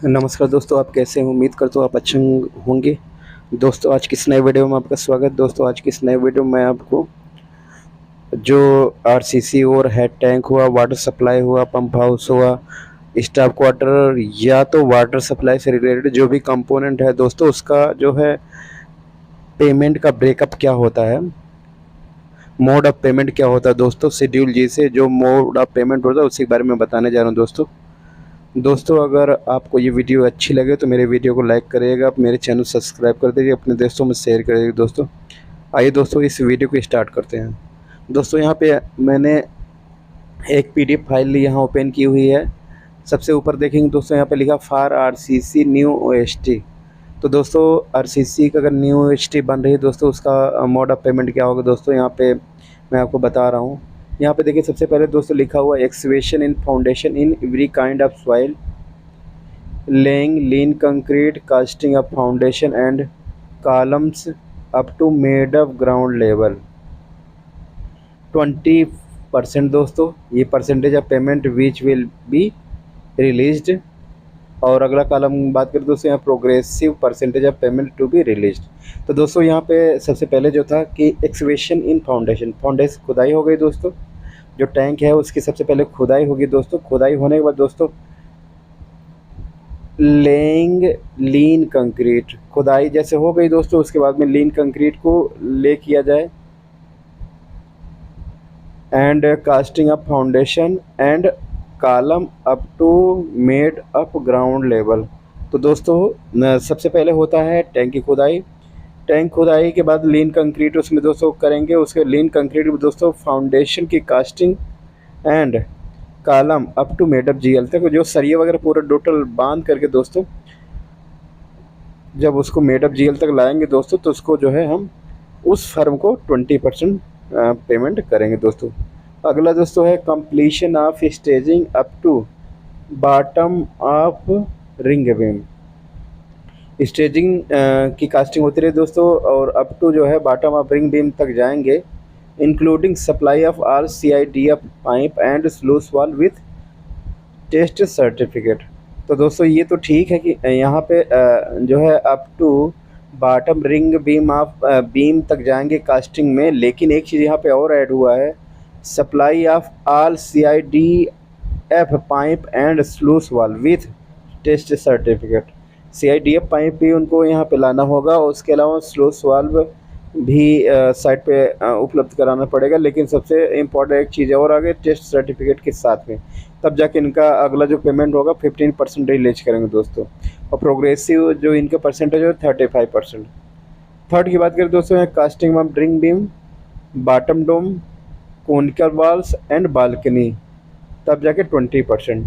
नमस्कार दोस्तों, आप कैसे हैं? उम्मीद करता हूँ आप अच्छे होंगे। दोस्तों, आज की इस नए वीडियो में आपका स्वागत। दोस्तों, आज की इस नए वीडियो में आपको जो आरसीसी और हेड टैंक हुआ, वाटर सप्लाई हुआ, पंप हाउस हुआ, स्टाफ क्वार्टर या तो वाटर सप्लाई से रिलेटेड जो भी कंपोनेंट है दोस्तों, उसका जो है पेमेंट का ब्रेकअप क्या होता है, मोड ऑफ पेमेंट क्या होता है दोस्तों, शेड्यूल जी से जो मोड ऑफ पेमेंट होता है उसी के बारे में बताने जा रहा हूँ दोस्तों। दोस्तों, अगर आपको ये वीडियो अच्छी लगे तो मेरे वीडियो को लाइक करिएगा, मेरे चैनल सब्सक्राइब कर दीजिए, अपने दोस्तों में शेयर करिएगा दोस्तों। आइए दोस्तों, इस वीडियो को स्टार्ट करते हैं। दोस्तों, यहाँ पे मैंने एक पीडीएफ फाइल यहाँ ओपन की हुई है। सबसे ऊपर देखेंगे दोस्तों, यहाँ पे लिखा फॉर आरसीसी न्यू ओएसटी। तो दोस्तों, आरसीसी का अगर न्यू ओएसटी बन रही है दोस्तों, उसका मोड ऑफ पेमेंट क्या होगा दोस्तों, यहाँ पे मैं आपको बता रहा हूँ। यहाँ पे देखिए, सबसे पहले दोस्तों लिखा हुआ excavation in foundation in every kind of soil, laying lean concrete, casting up foundation and columns up to made of ground level 20%। दोस्तों, ये percentage of payment which will be released. और अगला कॉलम बात करें दोस्तों, यहाँ progressive percentage of payment to be released. तो दोस्तों, यहाँ पे सबसे पहले जो था कि एक्सवेशन इन फाउंडेशन, फाउंडेशन खुदाई हो गई दोस्तों। जो टैंक है उसकी सबसे पहले खुदाई होगी दोस्तों। खुदाई होने के बाद दोस्तों लेइंग लीन कंक्रीट, खुदाई जैसे हो गई दोस्तों, उसके बाद में लीन कंक्रीट को ले किया जाए and casting up foundation and column up to made up ground level. तो दोस्तों, सबसे पहले होता है टैंक की खुदाई। टैंक खुदाई के बाद लीन कंक्रीट उसमें दोस्तों करेंगे। उसके लीन कंक्रीट में दोस्तों फाउंडेशन की casting and column up to made up GL तक, जो सरिया वगैरह पूरा टोटल बांध करके दोस्तों जब उसको मेडअप जीएल तक लाएंगे दोस्तों, तो उसको जो है हम उस फर्म को 20% पेमेंट करेंगे दोस्तों। अगला दोस्तों है completion of staging up to bottom of ring beam. Staging की कास्टिंग होती रही दोस्तों, और अप टू जो है बॉटम ऑफ रिंग बीम तक जाएंगे, including supply of R CIDF pipe and sluice वाल विथ टेस्ट सर्टिफिकेट। तो दोस्तों, ये तो ठीक है कि यहाँ पे जो है up to bottom ring beam of beam तक जाएंगे कास्टिंग में, लेकिन एक चीज़ यहाँ पे और ऐड हुआ है, supply of all CIDF pipe and sluice वाल with test certificate. CIDF pipe भी उनको यहाँ पे लाना होगा, और उसके अलावा स्लूस वाल्व भी साइट पे उपलब्ध कराना पड़ेगा। लेकिन सबसे इम्पोर्टेंट एक चीज़ और आगे टेस्ट सर्टिफिकेट के साथ में, तब जाके इनका अगला जो पेमेंट होगा 15% रिलीज करेंगे दोस्तों। और प्रोग्रेसिव जो इनका परसेंटेज है 35%। थर्ड की बात करें दोस्तों, यहाँ casting of ring beam, bottom dome, conical walls and balcony, तब जाके 20%।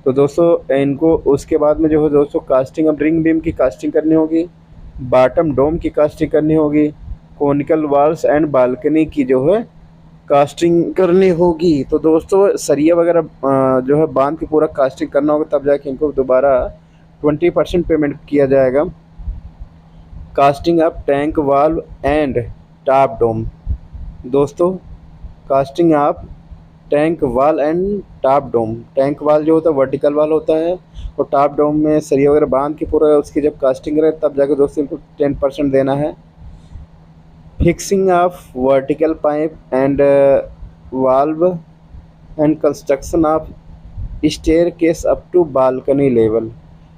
तो दोस्तों, इनको उसके बाद में जो है दोस्तों कास्टिंग ऑफ ड्रिंग बीम की कास्टिंग करनी होगी, बॉटम डोम की कास्टिंग करनी होगी, कोनिकल वॉल्स एंड बालकनी की जो है कास्टिंग करनी होगी। तो दोस्तों, सरिया वगैरह जो है बांध के पूरा कास्टिंग करना होगा, तब जाके इनको दोबारा 20% पेमेंट किया जाएगा। Casting up tank valve and top dome. दोस्तों, casting up tank wall and top dome, tank wall जो होता है वर्टिकल वाल होता है, और टॉप डोम में सरिया वगैरह बांध के पूरा उसकी जब कास्टिंग करे, तब जाके दोस्तों इनको 10% देना है। Fixing of vertical pipe and valve and construction of staircase up to balcony level.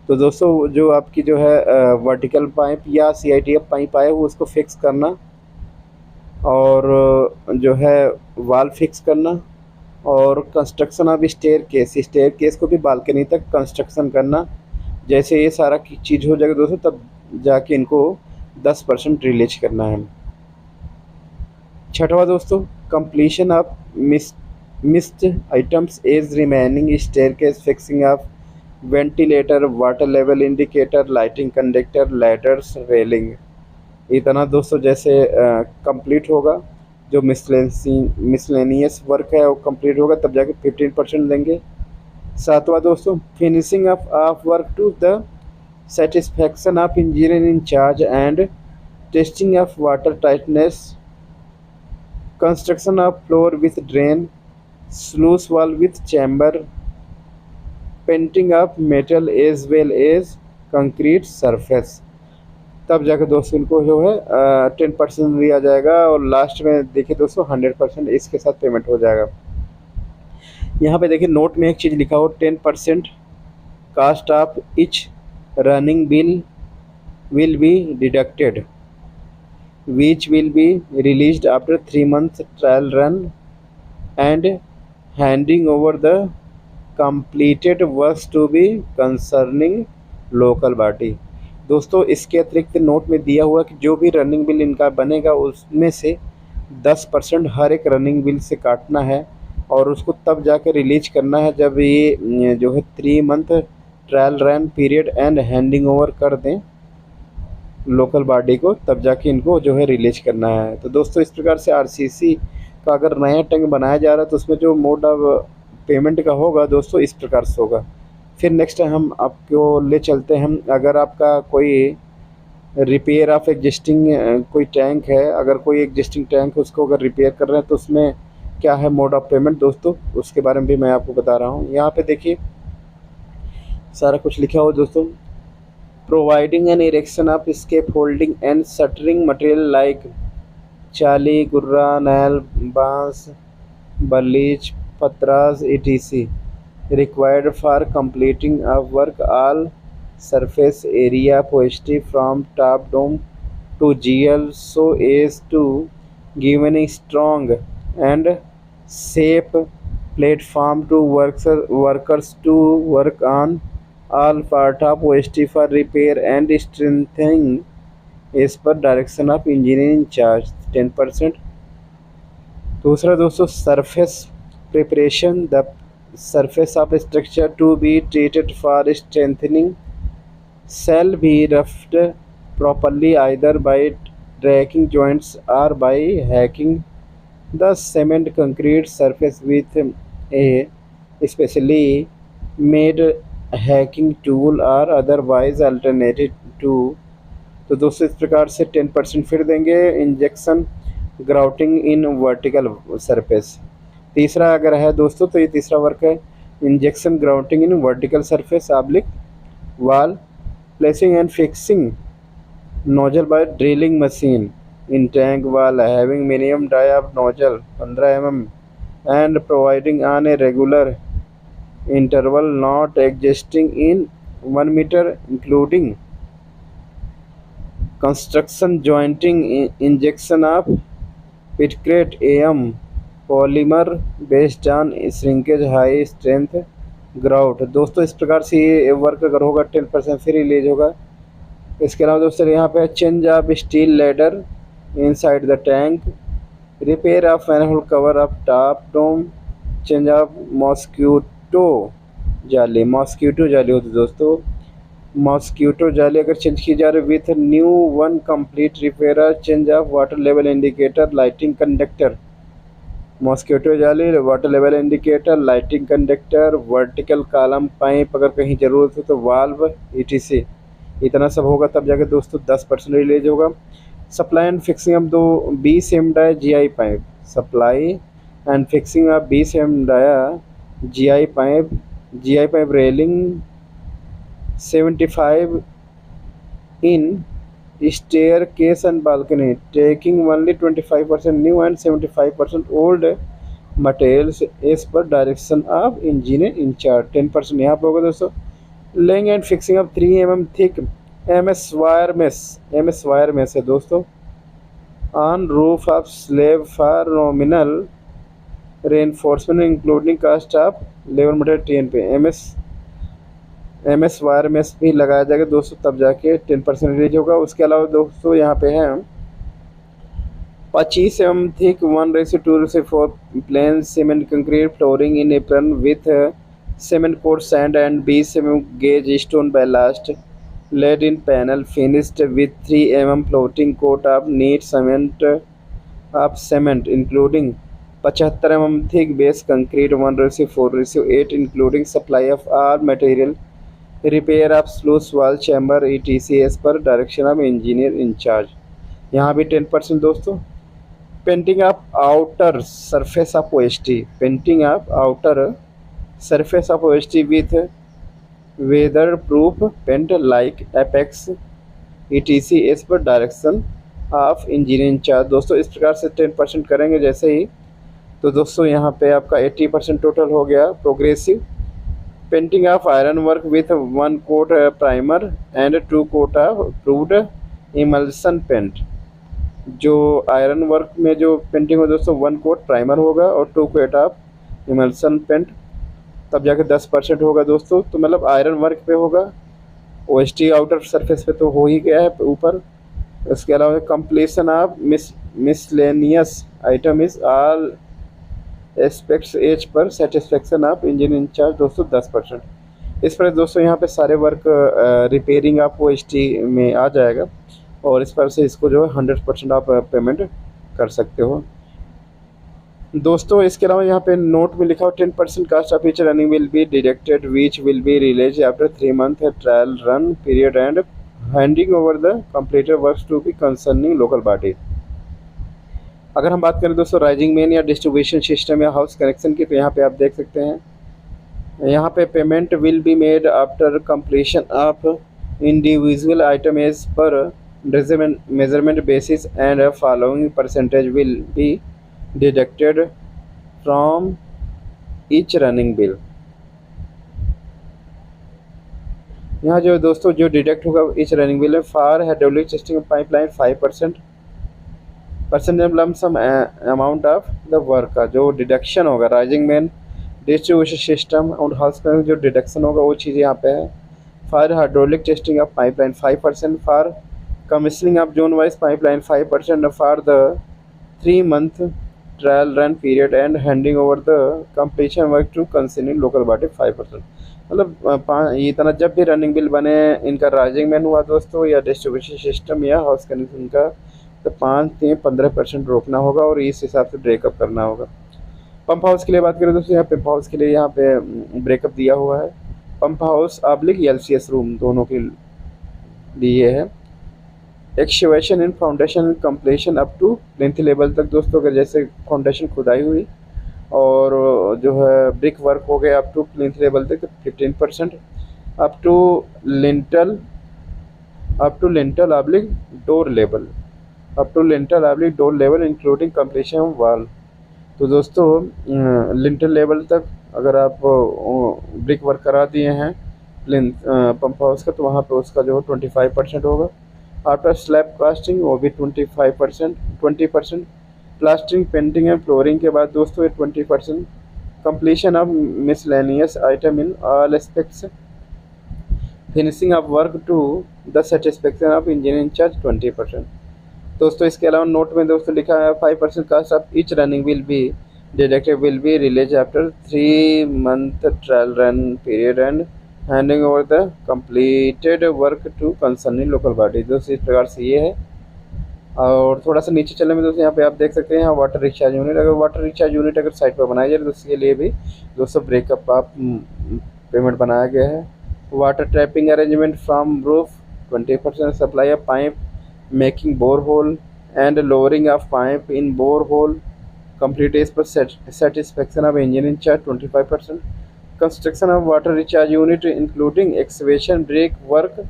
तो दोस्तों, जो आपकी जो है वर्टिकल पाइप या CIDF पाइप आए वो उसको फिक्स करना, और जो है वाल फिक्स करना, और कंस्ट्रक्शन ऑफ स्टेयर केस को भी बालकनी तक कंस्ट्रक्शन करना। जैसे ये सारा चीज़ हो जाएगा दोस्तों, तब जाके इनको 10% रिलीज करना है। छठवा दोस्तों, completion of missed items as remaining staircase, fixing of ventilator, water level indicator, lighting conductor, ladders, railing. इतना दोस्तों जैसे कंप्लीट होगा, जो मिसलेनियस वर्क है वो कंप्लीट होगा, तब जाके 15% देंगे। सातवां दोस्तों, finishing of work to the satisfaction of engineer in charge and testing of water tightness, construction of floor with drain, sluice wall with chamber, painting of metal as well as concrete surface. तब जाकर दोस्तों इनको जो है 10% दिया जाएगा, और last में देखिए दोस्तों 100% इसके साथ पेमेंट हो जाएगा। यहाँ पे देखिए नोट में एक चीज़ लिखा हो, 10% cost of each running bill will be deducted, which will be released after 3 months trial run and handing over the completed works to be concerning local body। दोस्तों इसके अतिरिक्त नोट में दिया हुआ कि जो भी रनिंग बिल इनका बनेगा उसमें से 10% हर एक रनिंग बिल से काटना है, और उसको तब जाकर रिलीज करना है जब ये जो है 3 month trial run period and handing over कर दें लोकल बॉडी को, तब जाके इनको जो है रिलीज करना है। तो दोस्तों इस प्रकार से आरसीसी का अगर नया टैंक बनाया जा रहा है तो उसमें जो मोड ऑफ पेमेंट का होगा दोस्तों इस प्रकार से होगा। फिर नेक्स्ट हम आपको ले चलते हैं, अगर आपका कोई रिपेयर ऑफ एग्जिस्टिंग कोई टैंक है, अगर कोई एग्जिस्टिंग टैंक उसको अगर रिपेयर कर रहे हैं तो उसमें क्या है मोड ऑफ पेमेंट दोस्तों, उसके बारे में भी मैं आपको बता रहा हूँ। यहाँ पे देखिए सारा कुछ लिखा हो दोस्तों। Providing an erection of scaffolding and shuttering material like chali, gurra, nail, बांस, bleach, पतरास etc. required for completing of work all surface area positive from top dome to GL so as to give a strong and safe platform to workers to work on all part of OST for repair and strengthening as per direction of engineering charge 10%। दूसरा दोस्तों surface preparation, the surface of structure to be treated for strengthening shall be roughed properly either by tracking joints or by hacking the cement concrete surface with a specially made hacking tool और otherwise alternative to. तो दोस्तों इस प्रकार से 10% फिर देंगे। Injection grouting in vertical surface, तीसरा अगर है दोस्तों तो ये तीसरा वर्क है, injection grouting in vertical surface oblique wall, placing and fixing nozzle by drilling machine in tank wall having minimum dia of nozzle 15 mm and providing on a regular interval not existing in 1 meter including construction jointing injection of pitcrete AM polymer based on shrinkage high strength grout। दोस्तों इस प्रकार से ये work अगर होगा 10% फिर release होगा। इसके अलावा दोस्तों यहाँ पे change of steel ladder inside the tank, repair of manhole cover of top dome, change of mosquito जाली होती है दोस्तों। मॉस्क्यूटो जाली अगर चेंज की जा रही है with new one complete repair, change of water level indicator lighting conductor, mosquito जाली, water level indicator, lighting conductor, vertical column pipe अगर कहीं ज़रूरत हो तो वाल्व etc। इतना सब होगा तब जाके दोस्तों 10% रिलीज होगा। Supply and fixing of 20 mm dia GI pipe, supply and fixing of 20 mm dia GI pipe railing 75 in staircase and balcony, taking only 25% new and 75% old materials as per direction of engineer in charge 10% यहाँ पे होगा दोस्तों। Laying and fixing of 3 mm thick MS wire mesh है दोस्तों on roof of slab for nominal reinforcement including cost of level material TNP MS wire mesh भी लगाया जाएगा दोस्तों, तब जाके 10% रिलीज होगा। उसके अलावा दोस्तों यहाँ पे है 25 mm thick 1:2:4 plain cement concrete flooring in apron with cement कोट sand and 20 mm gauge stone ballast laid in panel finished with 3 mm floating coat of neat cement including 75 mm thick base concrete 1:4:8 including supply of all material, repair of sluice wall chamber etc as per direction of engineer in charge। यहाँ भी 10% दोस्तों। Painting of outer surface of OST, painting of outer surface of OST with weather proof paint like Apex ETC as per direction of engineer in charge. दोस्तों इस प्रकार से 10% करेंगे जैसे ही, तो दोस्तों यहाँ पे आपका 80% टोटल हो गया। Progressive painting of iron work with 1 coat primer and 2 coat of approved emulsion paint. जो आयरन वर्क में जो पेंटिंग हो दोस्तों 1 कोट प्राइमर होगा और 2 कोट ऑफ इमल्सन पेंट, तब जाके 10% होगा दोस्तों। तो मतलब आयरन वर्क पे होगा, OST आउटर सरफेस पे तो हो ही गया है ऊपर। इसके अलावा completion of miscellaneous item is all aspects as per satisfaction of engineer in charge दोस्तों 10%। इस पर दोस्तों यहाँ पे सारे वर्क रिपेयरिंग आप OST में आ जाएगा और इस पर से इसको जो है 100% आप पेमेंट कर सकते हो दोस्तों। इसके अलावा यहाँ पे नोट में लिखा हो 10% cost of each running will be deducted which will be release after 3 month trial run period and handing over the completed works to be concerning local body. अगर हम बात करें दोस्तों राइजिंग मेन या डिस्ट्रीब्यूशन सिस्टम या house connection की, तो यहाँ पे आप देख सकते हैं यहाँ पे payment will be made after completion of individual item as per measurement basis and following percentage will be deducted from each running bill. यहाँ जो दोस्तों जो डिडक्ट होगा ईच रनिंग बिल में, for hydraulic testing pipeline 5% lump sum amount of the work का जो deduction होगा। Rising main distribution system और हाउस का जो डिडक्शन होगा वो चीज़ यहाँ पे है। For hydraulic testing of pipeline 5%, for commissioning of zone wise pipeline 5%, for the 3 month trial run period and handing over the completion work to concerning local body 5%। मतलब इतना जब भी रनिंग बिल बने, इनका राइजिंग मैन हुआ दोस्तों या distribution system या हाउस कनेक्शन का, तो 5 से 15% रोकना होगा और इस हिसाब से ब्रेकअप करना होगा। पंप हाउस के लिए बात करें दोस्तों, यहाँ पे पंप हाउस के लिए यहाँ पे ब्रेकअप दिया हुआ है। Pump house oblique LCS room दोनों के लिए है। Excavation in foundation completion up to plinth level तक दोस्तों, अगर जैसे फाउंडेशन खुदाई हुई और जो है ब्रिक वर्क हो गया अप टू प्लिंथ लेवल तक, तो 15%। Up to lintel oblique door level, up to lintel oblique door level including completion of wall. तो दोस्तों लिंटल लेवल तक अगर आप ब्रिक वर्क करा दिए हैं पंप हाउस का, तो वहाँ पे उसका जो 25% होगा। आफ्टर स्लैब कास्टिंग वो भी 20%। प्लास्टरिंग पेंटिंग एंड फ्लोरिंग के बाद दोस्तों ये 20%। Completion of miscellaneous item in all aspects, finishing of work to the satisfaction of engineer in charge 20%। दोस्तों इसके अलावा नोट में दोस्तों लिखा है 5% cost of each running will be deducted will be release after 3 month trial run period and handing over the completed work to concerning local body. दोस्तों इस प्रकार से ये है। और थोड़ा सा नीचे चलने में दोस्तों यहाँ पे आप देख सकते हैं यहाँ वाटर रिचार्ज यूनिट, अगर वाटर रिचार्ज यूनिट अगर साइट पर बनाया जाए तो उसके लिए भी दोस्तों ब्रेकअप आप पेमेंट बनाया गया है। Water trapping arrangement from roof 20%, supply of pipe making bore hole and lowering of pipe in bore hole complete as per satisfaction of engineer in charge 25%। Construction of water recharge unit including excavation brick work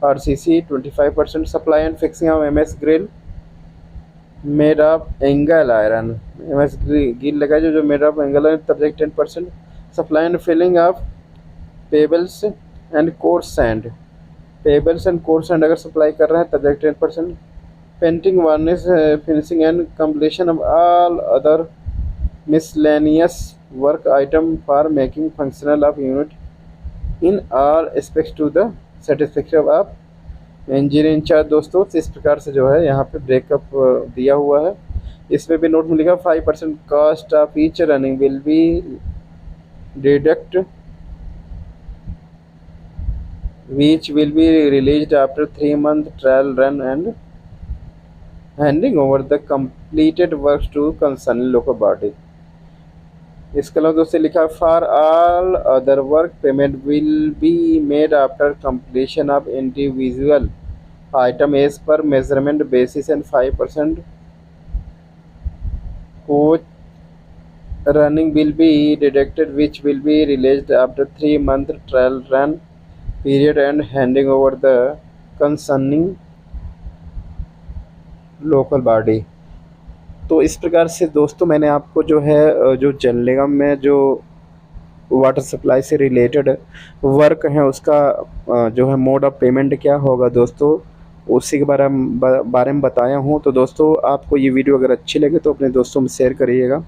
RCC 25%। Supply and fixing of MS grill made of angle iron, MS grill लगा जो made of angle iron तब 10%। Supply and filling of pebbles and coarse sand, pebbles and coarse sand अगर supply कर रहे हैं तब 10%। Painting varnish finishing and completion of all other miscellaneous work item for making functional of unit in all aspects to the satisfaction of engineer in charge. दोस्तों इस प्रकार से जो है यहाँ पे ब्रेकअप दिया हुआ है। इसमें भी नोट में लिखा 5% cost of each running will be deduct which will be released after 3 month trial run and handing over the completed works to concerned local body। इसके अलावा दोस्तों लिखा for all other work payment will be made after completion of individual item as per measurement basis and 5% running will be deducted, which will be released after 3 month trial run period and handing over the concerning local body. तो इस प्रकार से दोस्तों मैंने आपको जो है जो जल निगम में जो वाटर सप्लाई से रिलेटेड वर्क है उसका जो है मोड ऑफ पेमेंट क्या होगा दोस्तों, उसी के बारे में बताया हूँ। तो दोस्तों आपको ये वीडियो अगर अच्छी लगे तो अपने दोस्तों में शेयर करिएगा।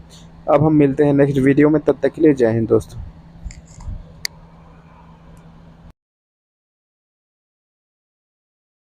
अब हम मिलते हैं नेक्स्ट वीडियो में, तब तक के लिए जय हिंद दोस्तों।